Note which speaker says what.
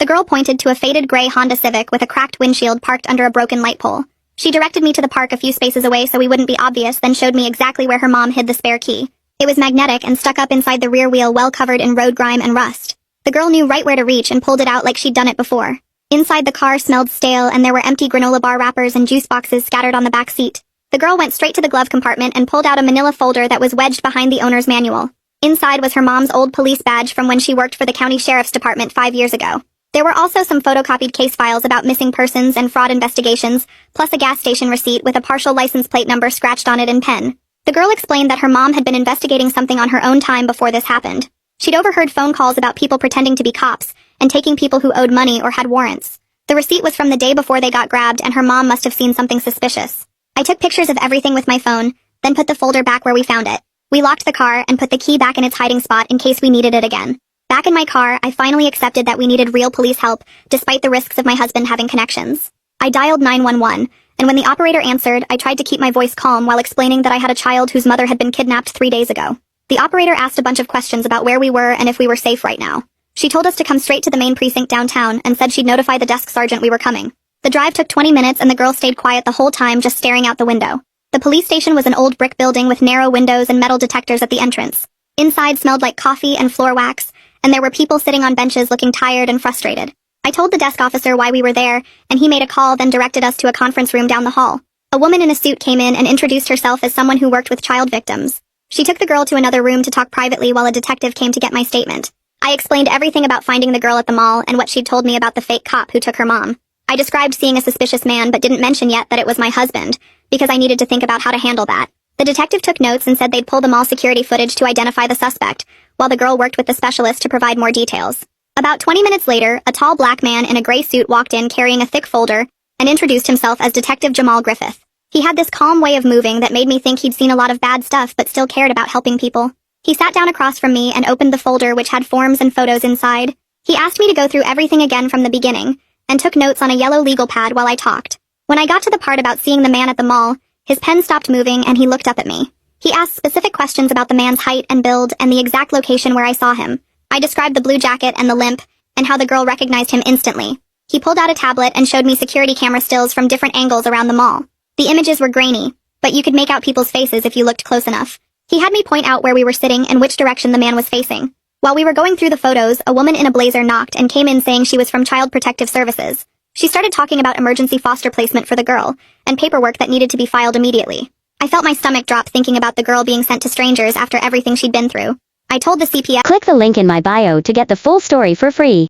Speaker 1: The girl pointed to a faded gray Honda Civic with a cracked windshield parked under a broken light pole. She directed me to the park a few spaces away so we wouldn't be obvious, then showed me exactly where her mom hid the spare key. It was magnetic and stuck up inside the rear wheel, well covered in road grime and rust. The girl knew right where to reach and pulled it out like she'd done it before. Inside the car smelled stale and there were empty granola bar wrappers and juice boxes scattered on the back seat. The girl went straight to the glove compartment and pulled out a manila folder that was wedged behind the owner's manual. Inside was her mom's old police badge from when she worked for the county sheriff's department 5 years ago. There were also some photocopied case files about missing persons and fraud investigations, plus a gas station receipt with a partial license plate number scratched on it in pen. The girl explained that her mom had been investigating something on her own time before this happened. She'd overheard phone calls about people pretending to be cops and taking people who owed money or had warrants. The receipt was from the day before they got grabbed, and her mom must have seen something suspicious. I took pictures of everything with my phone, then put the folder back where we found it. We locked the car and put the key back in its hiding spot in case we needed it again. Back in my car, I finally accepted that we needed real police help, despite the risks of my husband having connections. I dialed 911, and when the operator answered, I tried to keep my voice calm while explaining that I had a child whose mother had been kidnapped 3 days ago. The operator asked a bunch of questions about where we were and if we were safe right now. She told us to come straight to the main precinct downtown and said she'd notify the desk sergeant we were coming. The drive took 20 minutes and the girl stayed quiet the whole time, just staring out the window. The police station was an old brick building with narrow windows and metal detectors at the entrance. Inside smelled like coffee and floor wax, and there were people sitting on benches looking tired and frustrated. I told the desk officer why we were there, and he made a call, then directed us to a conference room down the hall. A woman in a suit came in and introduced herself as someone who worked with child victims. She took the girl to another room to talk privately while a detective came to get my statement. I explained everything about finding the girl at the mall and what she'd told me about the fake cop who took her mom. I described seeing a suspicious man but didn't mention yet that it was my husband, because I needed to think about how to handle that. The detective took notes and said they'd pull the mall security footage to identify the suspect, while the girl worked with the specialist to provide more details. About 20 minutes later, a tall black man in a gray suit walked in carrying a thick folder and introduced himself as Detective Jamal Griffith. He had this calm way of moving that made me think he'd seen a lot of bad stuff but still cared about helping people. He sat down across from me and opened the folder, which had forms and photos inside. He asked me to go through everything again from the beginning, and took notes on a yellow legal pad while I talked. When I got to the part about seeing the man at the mall, his pen stopped moving and he looked up at me. He asked specific questions about the man's height and build and the exact location where I saw him. I described the blue jacket and the limp, and how the girl recognized him instantly. He pulled out a tablet and showed me security camera stills from different angles around the mall. The images were grainy, but you could make out people's faces if you looked close enough. He had me point out where we were sitting and which direction the man was facing. While we were going through the photos, a woman in a blazer knocked and came in saying she was from Child Protective Services. She started talking about emergency foster placement for the girl, and paperwork that needed to be filed immediately. I felt my stomach drop thinking about the girl being sent to strangers after everything she'd been through. I told the CPS,
Speaker 2: Click the link in my bio to get the full story for free.